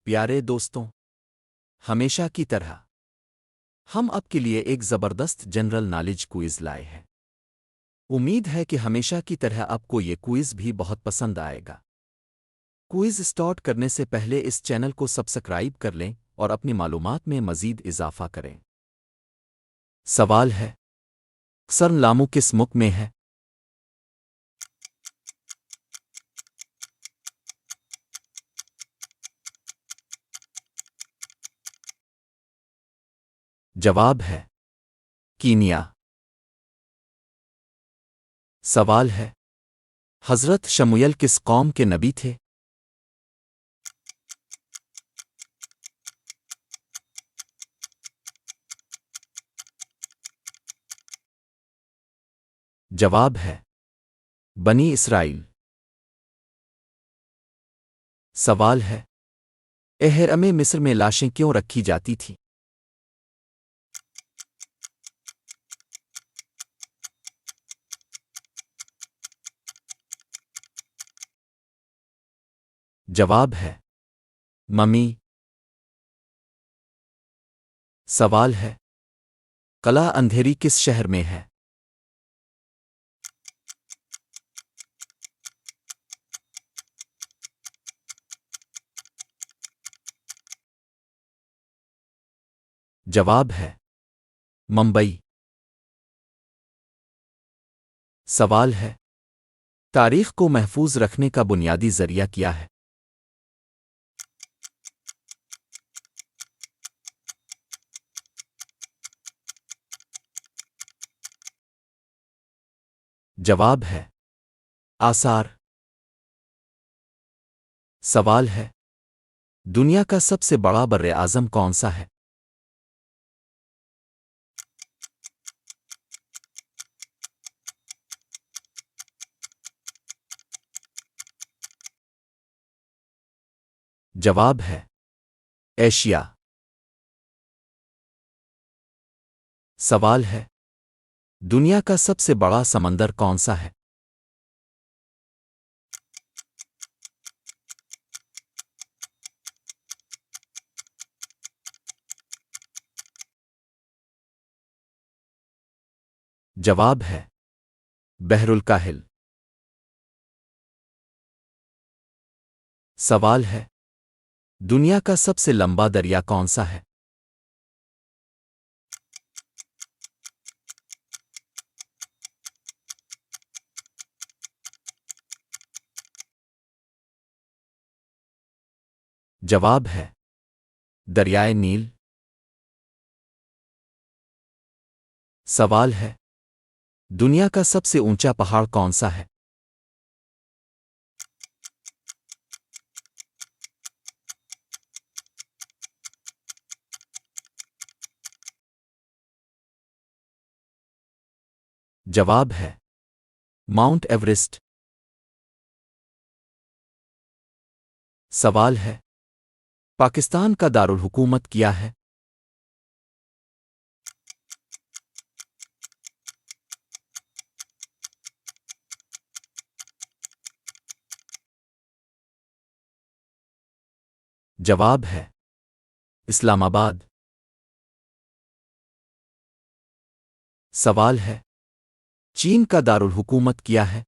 प्यारे दोस्तों, हमेशा की तरह हम आपके लिए एक ज़बरदस्त जनरल नॉलेज क्विज़ लाए हैं। उम्मीद है कि हमेशा की तरह आपको ये क्विज़ भी बहुत पसंद आएगा। क्विज़ स्टार्ट करने से पहले इस चैनल को सब्सक्राइब कर लें और अपनी मालूमात में मज़ीद इजाफ़ा करें। सवाल है, सरनामू किस मुल्क में है? जवाब है कीनिया। सवाल है, हज़रत शमूएल किस कौम के नबी थे? जवाब है बनी इसराइल। सवाल है, एहरम मिस्र में लाशें क्यों रखी जाती थीं? जवाब है ममी। सवाल है, कला अंधेरी किस शहर में है? जवाब है मुंबई। सवाल है, तारीख को महफूज रखने का बुनियादी जरिया क्या है? जवाब है आसार। सवाल है, दुनिया का सबसे बड़ा बर्रे आज़म कौन सा है? जवाब है एशिया। सवाल है, दुनिया का सबसे बड़ा समंदर कौन सा है? जवाब है बहरुल काहिल। सवाल है, दुनिया का सबसे लंबा दरिया कौन सा है? जवाब है दरियाए नील। सवाल है, दुनिया का सबसे ऊंचा पहाड़ कौन सा है? जवाब है माउंट एवरेस्ट। सवाल है, पाकिस्तान का दारुल हुकूमत क्या है? जवाब है इस्लामाबाद। सवाल है, चीन का दारुल हुकूमत क्या है?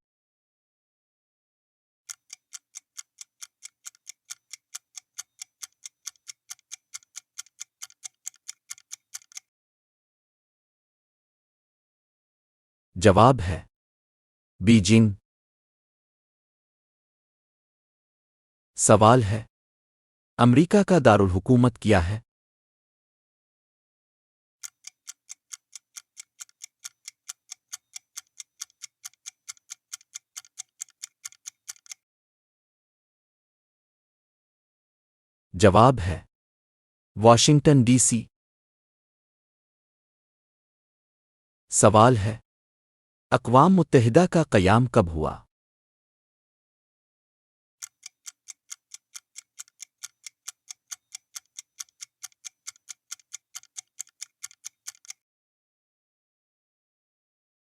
जवाब है बीजिंग। सवाल है, अमेरिका का दारुल हुकूमत क्या है? जवाब है वॉशिंगटन डीसी। सवाल है, अक़वाम मुत्तहिदा का क़याम कब हुआ?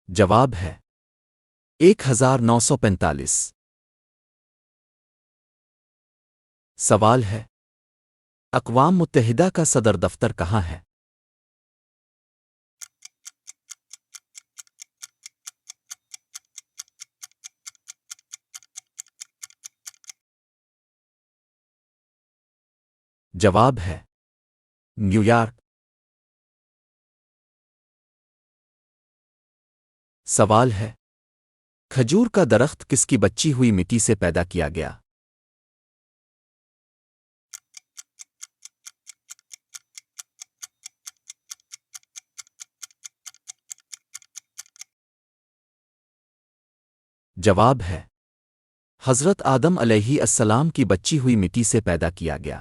जवाब है 1945। सवाल है, अक़वाम मुत्तहिदा का सदर दफ्तर कहाँ है? जवाब है न्यूयॉर्क। सवाल है खजूर का दरख्त किसकी बची हुई मिट्टी से पैदा किया गया? जवाब है हज़रत आदम अलैहिस्सलाम की बची हुई मिट्टी से पैदा किया गया।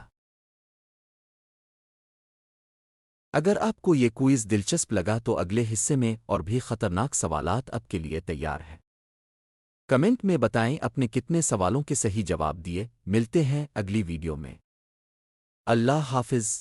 अगर आपको ये क्विज़ दिलचस्प लगा तो अगले हिस्से में और भी खतरनाक सवालात आपके लिए तैयार हैं। कमेंट में बताएं अपने कितने सवालों के सही जवाब दिए। मिलते हैं अगली वीडियो में। अल्लाह हाफ़िज़।